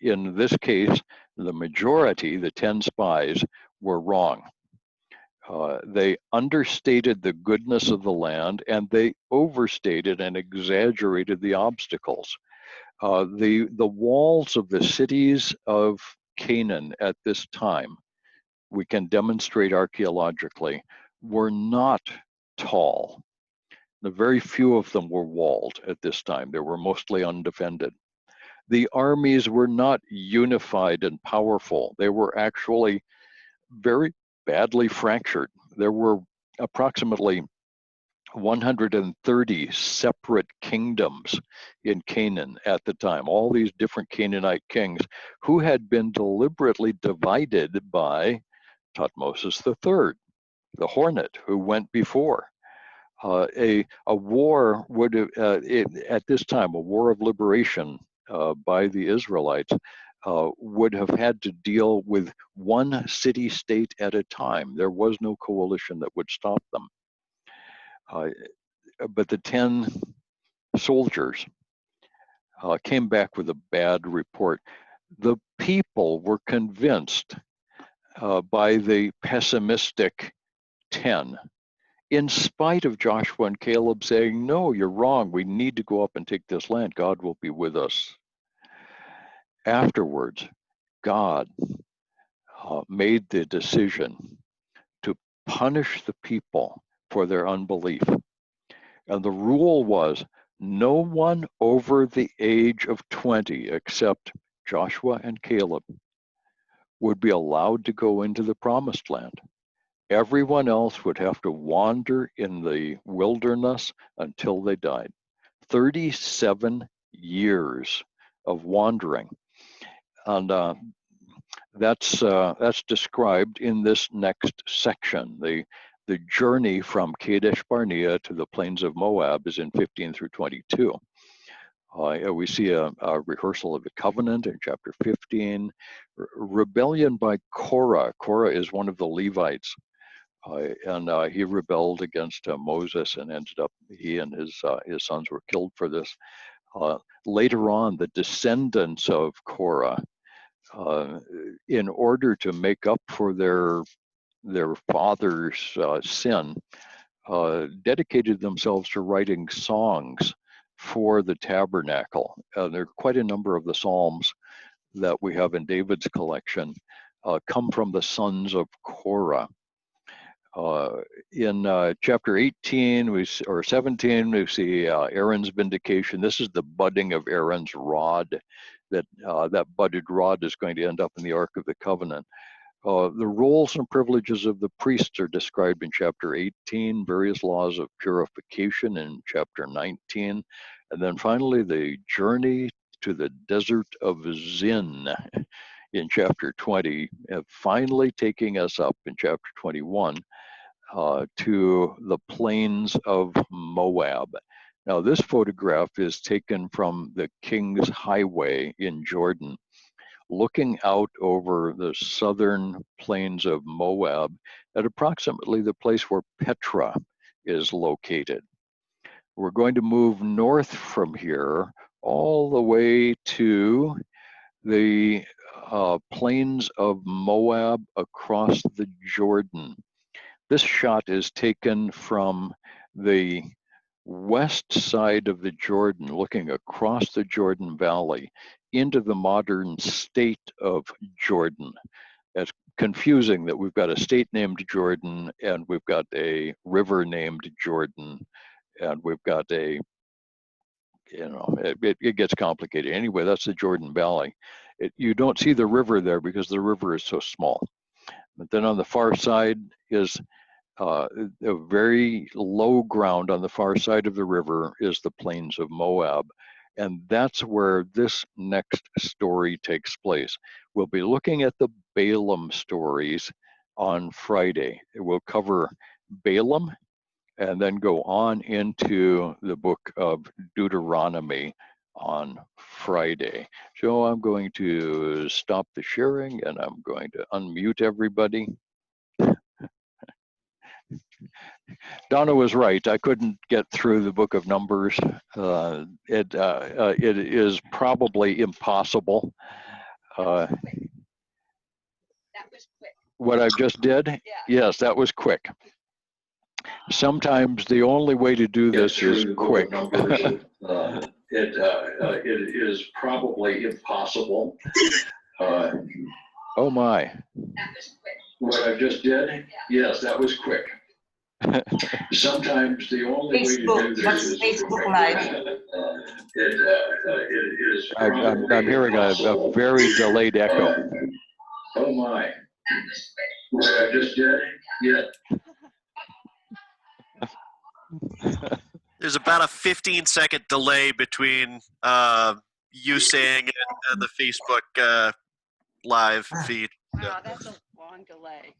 In this case, the majority, the 10 spies, were wrong. They understated the goodness of the land, and they overstated and exaggerated the obstacles. The walls of the cities of Canaan at this time, we can demonstrate archaeologically, were not tall. The very few of them were walled at this time. They were mostly undefended. The armies were not unified and powerful. They were actually very badly fractured. There were approximately 130 separate kingdoms in Canaan at the time, all these different Canaanite kings who had been deliberately divided by Thutmose III, the Hornet, who went before. A war would have, at this time, a war of liberation by the Israelites would have had to deal with one city-state at a time. There was no coalition that would stop them. But the 10 soldiers came back with a bad report. The people were convinced by the pessimistic 10 in spite of Joshua and Caleb saying, no, you're wrong. We need to go up and take this land. God will be with us. Afterwards, God made the decision to punish the people for their unbelief. And the rule was no one over the age of 20, except Joshua and Caleb, would be allowed to go into the promised land. Everyone else would have to wander in the wilderness until they died. 37 years of wandering. And that's described in this next section. The journey from Kadesh Barnea to the plains of Moab is in 15 through 22. We see a rehearsal of the covenant in chapter 15. Rebellion by Korah. Korah is one of the Levites, and he rebelled against Moses, and ended up, he and his sons were killed for this. Later on, the descendants of Korah, in order to make up for their father's sin, dedicated themselves to writing songs for the tabernacle. There are quite a number of the Psalms that we have in David's collection come from the sons of Korah. In chapter 18 or 17, we see Aaron's vindication. This is the budding of Aaron's rod. That budded rod is going to end up in the Ark of the Covenant. The roles and privileges of the priests are described in chapter 18, various laws of purification in chapter 19, and then finally the journey to the desert of Zin in chapter 20, finally taking us up in chapter 21 to the plains of Moab. Now, this photograph is taken from the King's Highway in Jordan, looking out over the southern plains of Moab at approximately the place where Petra is located. We're going to move north from here all the way to the plains of Moab across the Jordan. This shot is taken from the west side of the Jordan, looking across the Jordan Valley into the modern state of Jordan. It's confusing that we've got a state named Jordan, and we've got a river named Jordan, and we've got it gets complicated. Anyway, that's the Jordan Valley. You don't see the river there because the river is so small. But then on the far side is a very low ground. On the far side of the river is the plains of Moab. And that's where this next story takes place. We'll be looking at the Balaam stories on Friday. We'll cover Balaam and then go on into the book of Deuteronomy on Friday. So I'm going to stop the sharing and I'm going to unmute everybody. Donna was right. I couldn't get through the book of Numbers. It is probably impossible. That was quick. What I just did? Yeah. Yes, that was quick. Sometimes the only way to do this is quick. It is probably impossible. Oh my. That was quick. What I just did? Yeah. Yes, that was quick. Sometimes the only way to do this is Facebook Live. It is. I'm hearing a very delayed echo. Oh my! What I just did? Yeah. There's about a 15-second delay between you saying it and the Facebook live feed. Wow, that's a long delay.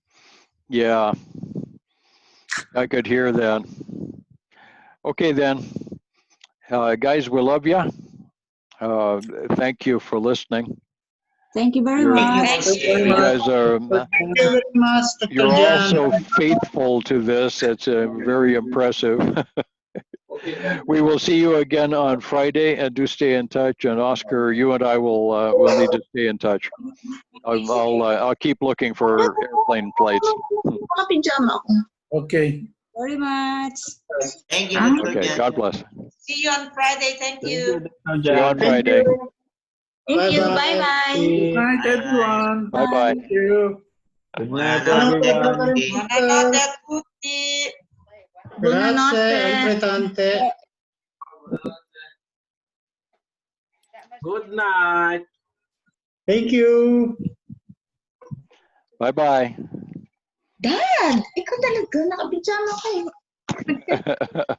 Yeah. I could hear that. Okay, then. Guys, we love you. Thank you for listening. Thank you very much. You guys are, you're all so faithful to this. It's very impressive. We will see you again on Friday, and do stay in touch. And Oscar, you and I will need to stay in touch. I'll keep looking for airplane flights. Okay. very much. Thank you. Okay, God bless. See you on Friday. Thank you. See you on Friday. Thank you. Bye-bye. Bye-bye. Good night, Bye-bye. everyone. Bye-bye. Thank you. Good night, Buonanotte a everyone. tutti. Buonanotte a tutti. Grazie, altrettante. Good night. Thank you. Bye-bye. Dad, ikaw talaga. Nakabidyan mo kayo.